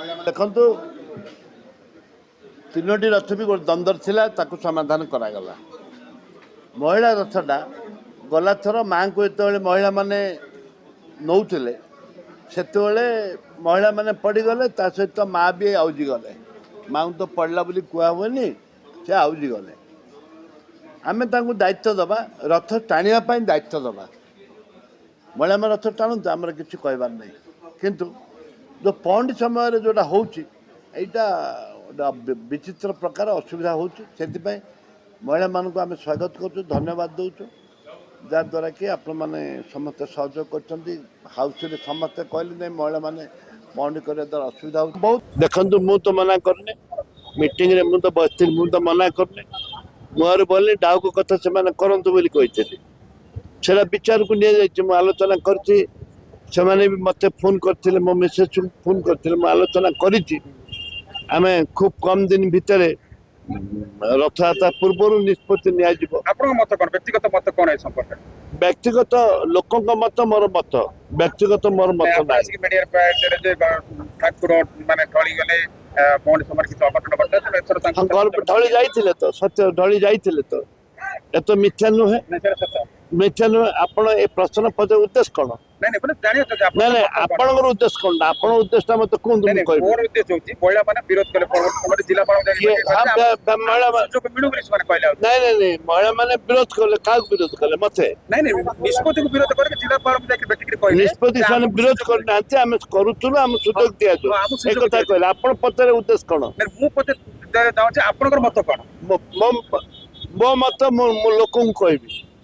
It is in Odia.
ଦେଖନ୍ତୁ ତିନୋଟି ରଥ ବି ଗୋଟେ ଦ୍ୱନ୍ଦ୍ୱ ଥିଲା, ତାକୁ ସମାଧାନ କରାଗଲା। ମହିଳା ରଥଟା ଗଲାଥର ମାଆଙ୍କୁ ଯେତେବେଳେ ମହିଳାମାନେ ନେଉଥିଲେ ସେତେବେଳେ ମହିଳାମାନେ ପଡ଼ିଗଲେ, ତା ସହିତ ମାଆ ବି ଆଉଜି ଗଲେ। ମାଆଙ୍କୁ ତ ପଡ଼ିଲା ବୋଲି କୁହା ହୁଏନି, ସେ ଆଉଜି ଗଲେ। ଆମେ ତାଙ୍କୁ ଦାୟିତ୍ୱ ଦେବା, ରଥ ଟାଣିବା ପାଇଁ ଦାୟିତ୍ୱ ଦେବା। ମହିଳାମାନେ ରଥ ଟାଣନ୍ତୁ, ଆମର କିଛି କହିବାର ନାହିଁ। କିନ୍ତୁ ଯେଉଁ ପହଣ୍ଡି ସମୟରେ ଯେଉଁଟା ହେଉଛି, ଏଇଟା ଗୋଟେ ବିଚିତ୍ର ପ୍ରକାର ଅସୁବିଧା ହେଉଛି। ସେଥିପାଇଁ ମହିଳାମାନଙ୍କୁ ଆମେ ସ୍ୱାଗତ କରୁଛୁ, ଧନ୍ୟବାଦ ଦେଉଛୁ, ଯାହାଦ୍ୱାରା କି ଆପଣମାନେ ସମସ୍ତେ ସହଯୋଗ କରିଛନ୍ତି। ହାଉସ୍ରେ ସମସ୍ତେ କହିଲେ ନାହିଁ ମହିଳାମାନେ ପହଣ୍ଡି କରିବା ଦ୍ୱାରା ଅସୁବିଧା ହେଉଛି ବହୁତ। ଦେଖନ୍ତୁ, ମୁଁ ତ ମନା କରୁନି, ମିଟିଂରେ ମୁଁ ତ ବସିଥିଲି, ମୁଁ ତ ମନା କରୁନି। ମୁଁ ଆହୁରି ବୋଲିନି, ଡାଉକୁ କଥା ସେମାନେ କରନ୍ତୁ ବୋଲି କହିଥିଲି। ସେଇଟା ବିଚାରକୁ ନିଆଯାଇଛି, ମୁଁ ଆଲୋଚନା କରିଛି। ସେମାନେ ବି ମୋତେ ଫୋନ୍ କରିଥିଲେ, ମୋ ମିସେସ୍କୁ ଫୋନ୍ କରିଥିଲେ, ମୁଁ ଆଲୋଚନା କରିଛି। ଆମେ ଖୁବ୍ କମ୍ ଦିନ ଭିତରେ ରଥଯାତ୍ରା ପୂର୍ବରୁ ନିଷ୍ପତ୍ତି ନିଆଯିବ। ଆପଣଙ୍କ ମତ କ'ଣ, ବ୍ୟକ୍ତିଗତ ମତ କ'ଣ ଏ ସମ୍ପର୍କରେ? ବ୍ୟକ୍ତିଗତ ଲୋକଙ୍କ ମତ ମୋର ମତ, ବ୍ୟକ୍ତିଗତ ମୋର ମତ ନାହିଁ। ଠାକୁର ମାନେ ଢଳିଗଲେ ପହଣ୍ଡି ସମୟରେ କିଛି ଅଘଟଣ ଘଟିଲା, ଢଳି ଯାଇଥିଲେ ତ, ସତ୍ୟ ଢଳି ଯାଇଥିଲେ ତ, ଏ ତ ମିଥ୍ୟା ନୁହେଁ, ମିଥ୍ୟା ନୁହେଁ। ଆପଣ ଏ ପ୍ରଶ୍ନ ପଚାର ଉଦ୍ଦେଶ୍ୟ କ'ଣ? ନାଇଁ ନାଇଁ, ଆପଣଙ୍କର ଉଦ୍ଦେଶ୍ୟ କ'ଣ? ଆପଣଙ୍କ ଉଦ୍ଦେଶ୍ୟଟା ମତେ କୁହନ୍ତୁ, ମୁଁ କହିବି। ମୋର ଉଦ୍ଦେଶ୍ୟ ହେଉଛି ମହିଳାମାନେ ବିରୋଧ କଲେ, ଜିଲ୍ଲାପାଳ ମିଳୁ ବୋଲି ସେମାନେ କହିଲେ। ନାଇଁ ନାଇଁ ନାଇଁ, ମହିଳାମାନେ ବିରୋଧ କଲେ, କାହାକୁ ବିରୋଧ କଲେ? ମତେ ନାଇଁ ନାଇଁ, ନିଷ୍ପତ୍ତିକୁ ବିରୋଧ କରିକି ଜିଲ୍ଲାପାଳଙ୍କୁ ଯାଇକି ଭେଟିକିରି କହିଲେ। ନିଷ୍ପତ୍ତି ସେମାନେ ବିରୋଧ କରିନାହାନ୍ତି, ଆମେ କରୁଥିଲୁ, ଆମ ସୁଯୋଗ ଦିଆଯିବ ଏ କଥା କହିଲେ। ଆପଣ ପଚାରେ ଉଦ୍ଦେଶ୍ୟ କ'ଣ? ମୁଁ ପଚାରିବାକୁ ଚାହୁଁଛି ଆପଣଙ୍କର ମତ କ'ଣ? ମୋ ମତ ମୁଁ ଲୋକଙ୍କୁ କହିବି।